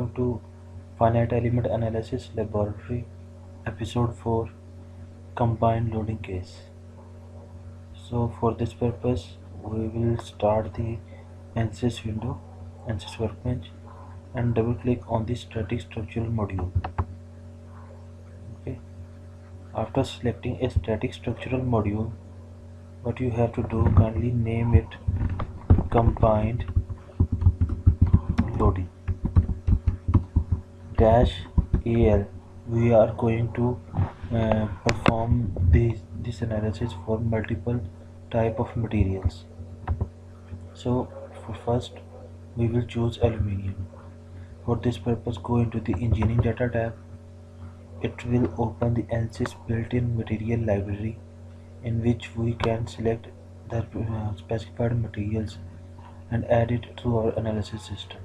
welcome to Finite Element Analysis Laboratory, Episode 4, Combined Loading Case. So for this purpose, we will start the ANSYS window, ANSYS workbench, and double click on the static structural module. Okay. After selecting a static structural module, what you have to do, kindly name it Combined Loading -al. We are going to perform this analysis for multiple type of materials. So for first we will choose aluminium. For this purpose, go into the engineering data tab. It will open the ANSYS built-in material library, in which we can select the specified materials and add it to our analysis system.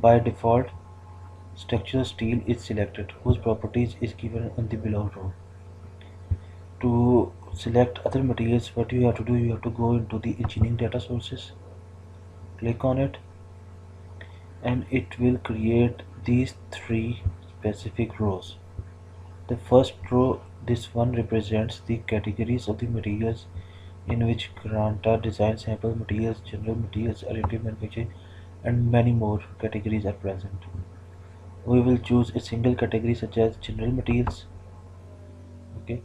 By default, structural steel is selected, whose properties is given in the below row. To select other materials, what you have to do, you have to go into the engineering data sources, click on it, and it will create these three specific rows. The first row, this one, represents the categories of the materials in which Granta design sample materials, general materials, additive manufacturing, and many more categories are present. We will choose a single category such as general materials. Okay.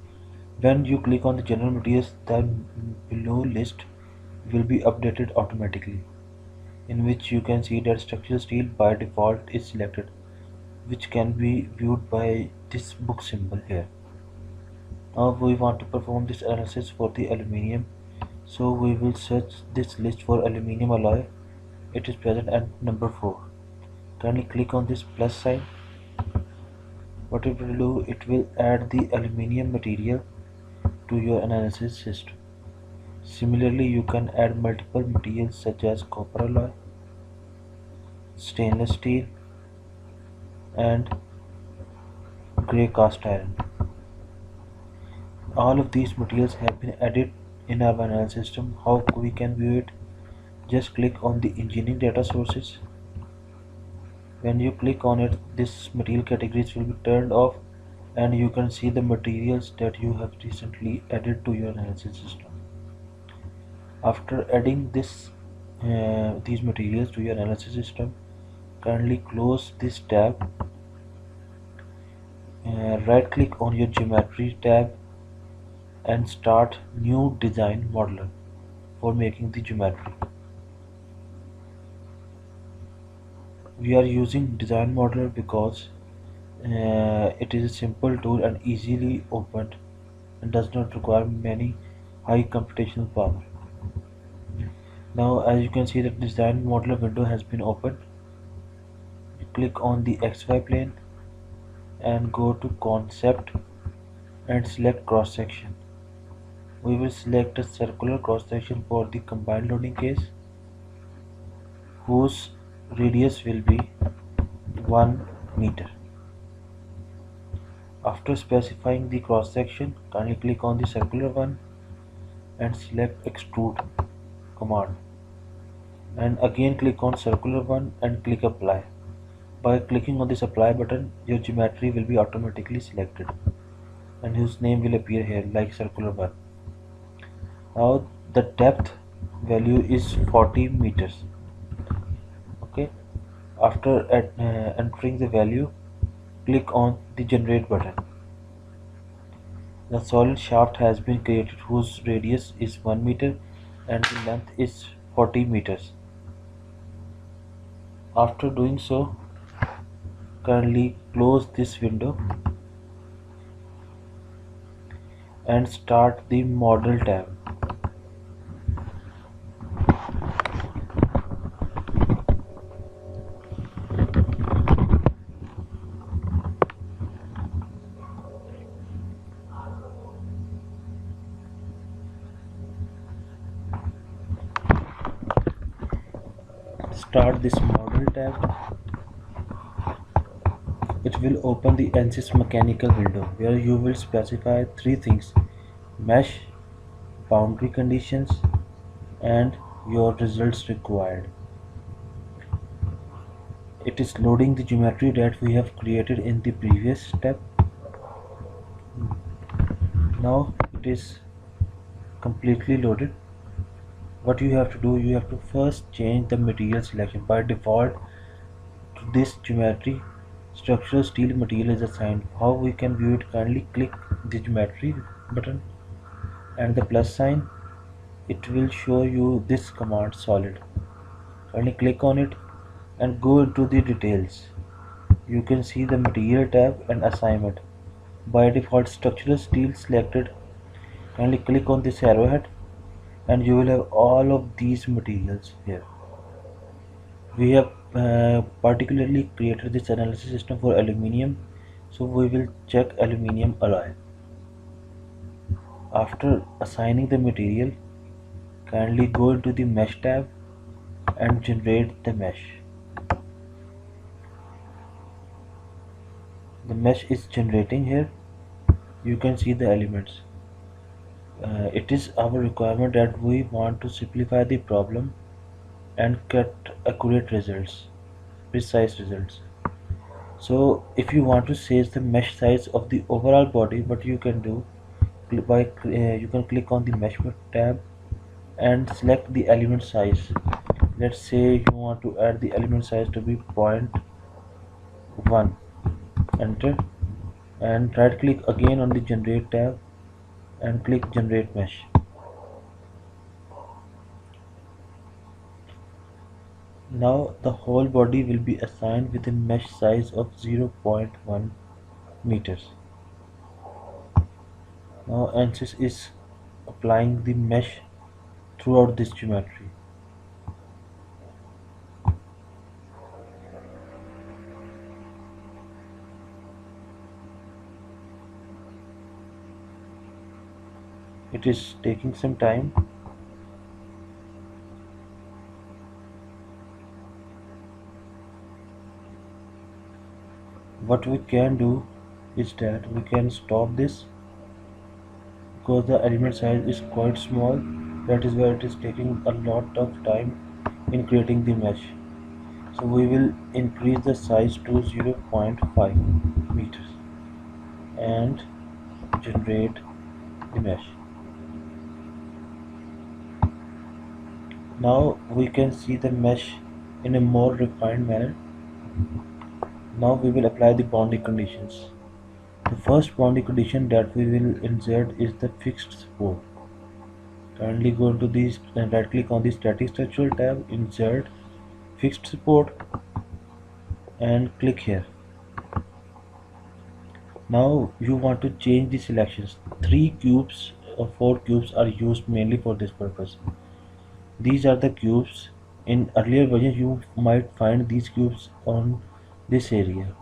When you click on the general materials, the below list will be updated automatically, in which you can see that structural steel by default is selected, which can be viewed by this book symbol here. Now we want to perform this analysis for the aluminium, so we will search this list for aluminium alloy. It is present at number 4. Kindly click on this plus sign. What it will do, it will add the aluminium material to your analysis system. Similarly, you can add multiple materials such as copper alloy, stainless steel, and grey cast iron. All of these materials have been added in our analysis system. How we can view it? Just click on the engineering data sources. When you click on it, this material categories will be turned off, and you can see the materials that you have recently added to your analysis system. After adding these materials to your analysis system, kindly close this tab. Right click on your geometry tab and start new design modeler for making the geometry. We are using design modeler because it is a simple tool and easily opened and does not require many high computational power. Now as you can see, the design modeler window has been opened. You click on the XY plane and go to concept and select cross section. We will select a circular cross section for the combined loading case, whose radius will be 1 meter. After specifying the cross section, kindly click on the circular one and select extrude command, and again click on circular one and click apply. By clicking on this apply button, your geometry will be automatically selected and whose name will appear here like circular one. Now the depth value is 40 meters. Okay. After entering the value, click on the generate button. The solid shaft has been created, whose radius is 1 meter and the length is 40 meters. After doing so, kindly close this window and start the model tab. Start this model tab. It will open the ANSYS mechanical window where you will specify three things: mesh, boundary conditions, and your results required. It is loading the geometry that we have created in the previous step. Now it is completely loaded. What you have to do, you have to first change the material selection. By default to this geometry, structural steel material is assigned. How we can view it? Kindly click the geometry button and the plus sign. It will show you this command solid. Kindly click on it and go into the details. You can see the material tab and assignment. By default structural steel selected. Kindly click on this arrowhead and you will have all of these materials here. We have particularly created this analysis system for aluminium, so we will check aluminium alloy. After assigning the material, kindly go into the mesh tab and generate the mesh. The mesh is generating here. You can see the elements. It is our requirement that we want to simplify the problem and get accurate results, precise results. So if you want to change the mesh size of the overall body, what you can do, you can click on the mesh tab and select the element size. Let's say you want to add the element size to be 0.1. Enter and right click again on the generate tab and click generate mesh. Now the whole body will be assigned with a mesh size of 0.1 meters. Now ANSYS is applying the mesh throughout this geometry. It is taking some time. What we can do is that we can stop this because the element size is quite small. That is why it is taking a lot of time in creating the mesh. So we will increase the size to 0.5 meters and generate the mesh. Now we can see the mesh in a more refined manner. Now we will apply the boundary conditions. The first boundary condition that we will insert is the fixed support. Kindly go to this and right click on the static structural tab, insert fixed support and click here. Now you want to change the selections. 3 cubes or 4 cubes are used mainly for this purpose. These are the cubes. In earlier versions you might find these cubes on this area.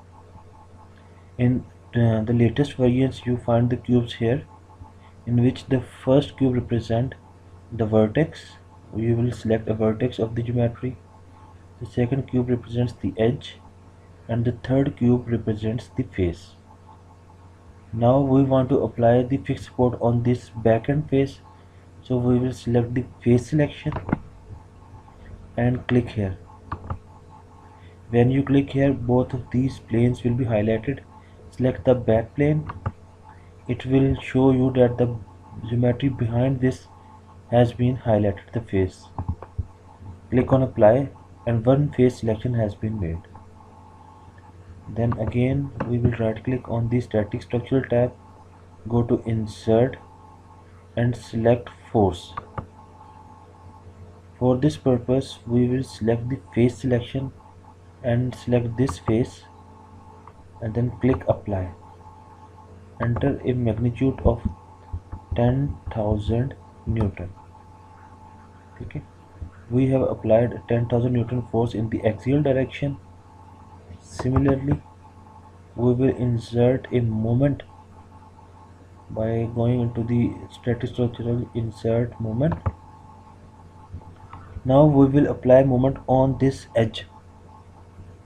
In the latest versions you find the cubes here, in which the first cube represent the vertex. You will select a vertex of the geometry. The second cube represents the edge and the third cube represents the face. Now we want to apply the fixed support on this back end face, so we will select the face selection and click here. When you click here, both of these planes will be highlighted. Select the back plane. It will show you that the geometry behind this has been highlighted, the face. Click on apply and one face selection has been made. Then again we will right click on the static structural tab, go to insert and select force. For this purpose we will select the face selection and select this face and then click apply. Enter a magnitude of 10,000 Newton. Okay, we have applied 10,000 Newton force in the axial direction. Similarly, we will insert a moment by going into the static structural insert moment. Now we will apply moment on this edge.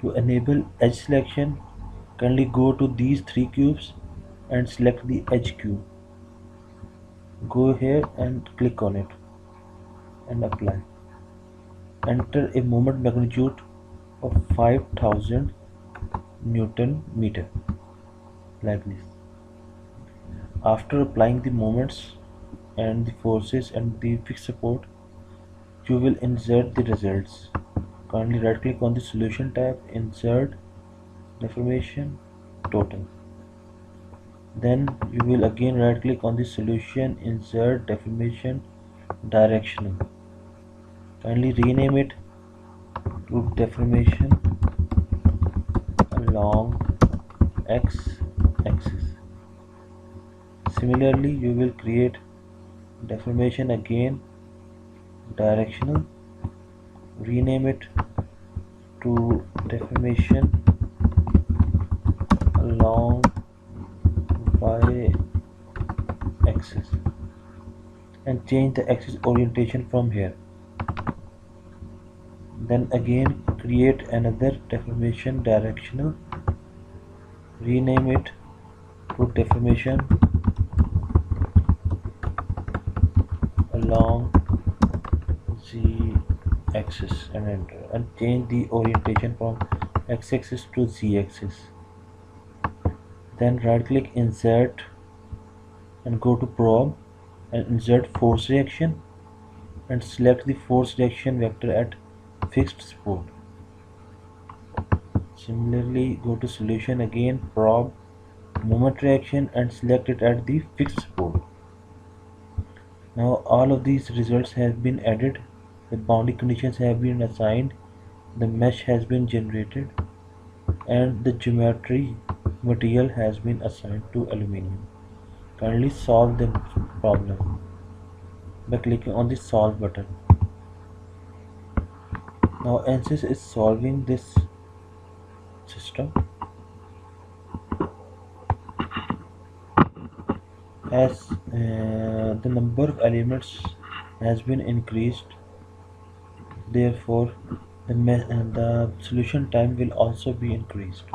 To enable edge selection, kindly go to these 3 cubes and select the edge cube. Go here and click on it and apply. Enter a moment magnitude of 5000 Newton meter, like this. After applying the moments and the forces and the fixed support, you will insert the results. Kindly right click on the solution tab, insert deformation total. Then you will again right click on the solution, insert deformation directional. Kindly rename it to deformation along x axis. Similarly, you will create deformation again directional, rename it to deformation along y axis, and change the axis orientation from here. Then again create another deformation directional, rename it to deformation along z axis, and enter, and change the orientation from x axis to z axis. Then right click insert and go to probe and insert force reaction and select the force reaction vector at fixed support. Similarly, go to solution again, probe moment reaction and select it at the fixed support. Now all of these results have been added, the boundary conditions have been assigned, the mesh has been generated, and the geometry material has been assigned to aluminium. Kindly solve the problem by clicking on the solve button. Now ANSYS is solving this system. As the number of elements has been increased, therefore the solution time will also be increased.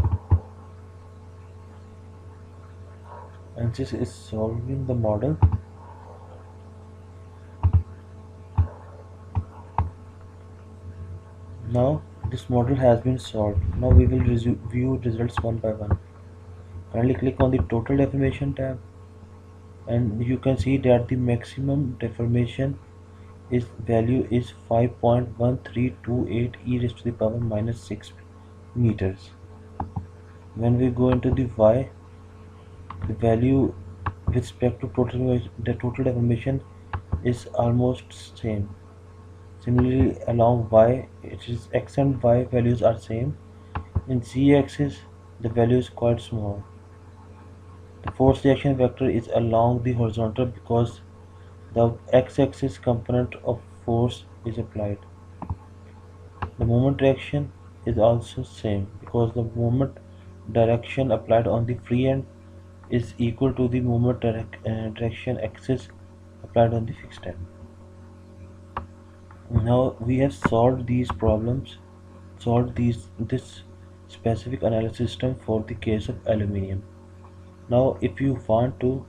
ANSYS is solving the model. Now this model has been solved. Now we will view results one by one. Kindly click on the total deformation tab, and you can see that the maximum deformation is value is 5.1328 e raised to the power minus 6 meters. When we go into the y, the value with respect to the total deformation is almost same. Similarly, along y, it is x and y values are same. In z axis, the value is quite small. The force reaction vector is along the horizontal because the x-axis component of force is applied. The moment reaction is also same because the moment direction applied on the free end is equal to the moment direction axis applied on the fixed end. Now we have solved these problems, solved this specific analysis system for the case of aluminium. Now if you want to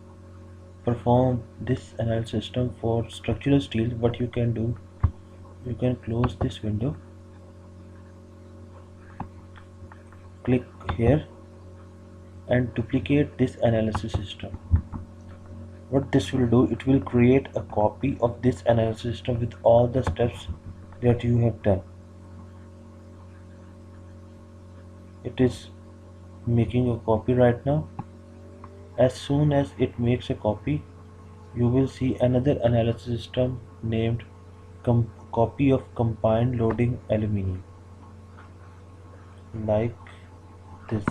perform this analysis system for structural steel, what you can do, you can close this window, click here and duplicate this analysis system. What this will do, it will create a copy of this analysis system with all the steps that you have done. It is making a copy right now. As soon as it makes a copy, you will see another analysis system named copy of combined loading aluminium, like this.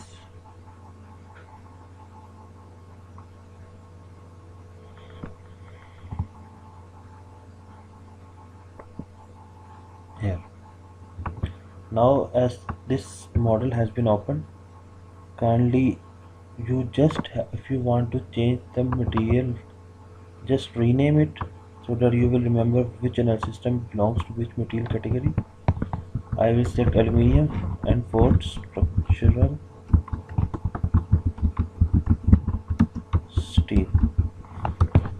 Here. Now as this model has been opened, kindly you just if you want to change the material, just rename it so that you will remember which analysis system belongs to which material category. I will select aluminium and for structural steel,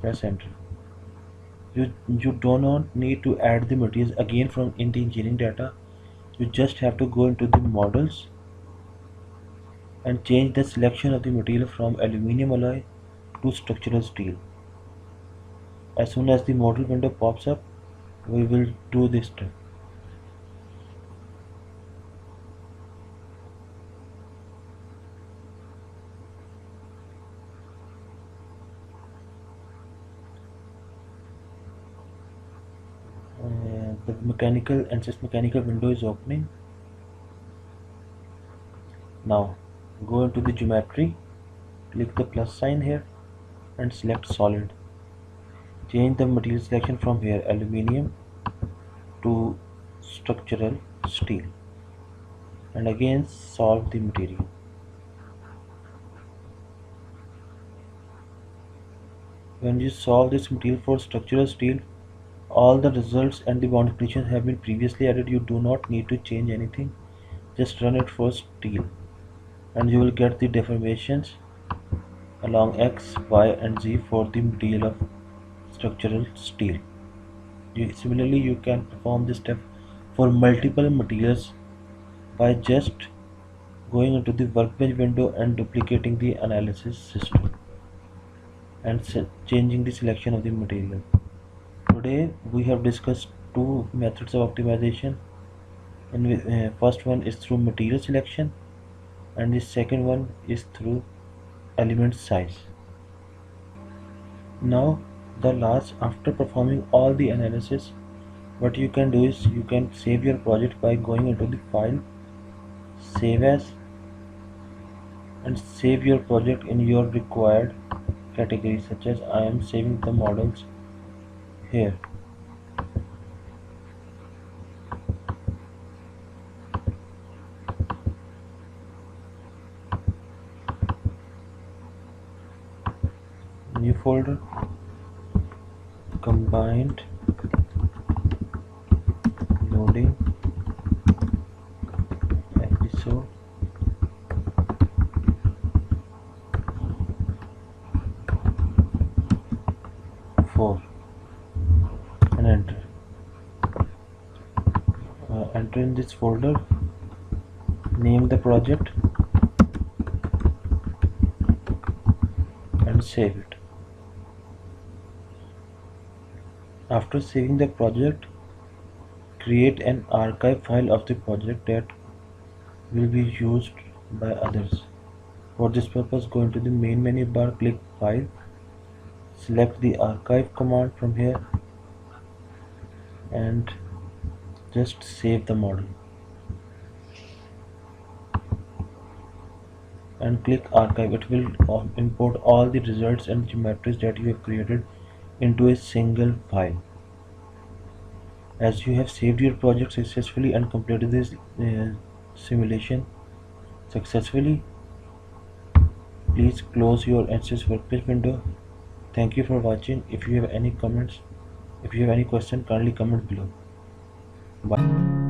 press enter. You do not need to add the materials again from in the engineering data. You just have to go into the models and change the selection of the material from aluminum alloy to structural steel. As soon as the model window pops up, we will do this step. The mechanical and just mechanical window is opening. Now go into the geometry, click the plus sign here and select solid. Change the material selection from here aluminum to structural steel and again solve the material. When you solve this material for structural steel, all the results and the boundary conditions have been previously added. You do not need to change anything. Just run it for steel and you will get the deformations along X, Y and Z for the material of structural steel. Similarly, you can perform this step for multiple materials by just going into the workbench window and duplicating the analysis system and changing the selection of the material. Today we have discussed two methods of optimization, and first one is through material selection and the second one is through element size. Now after performing all the analysis, what you can do is you can save your project by going into the file, save as, and save your project in your required category, such as I am saving the models here. New folder, combined loading episode 4 and enter. Enter in this folder, name the project and save it. After saving the project, create an archive file of the project that will be used by others. For this purpose, go into the main menu bar, click File, select the archive command from here and just save the model and click archive. It will import all the results and geometries that you have created into a single file. As you have saved your project successfully and completed this simulation successfully, please close your Ansys Workbench window. Thank you for watching. If you have any comments, if you have any question, kindly comment below. Bye.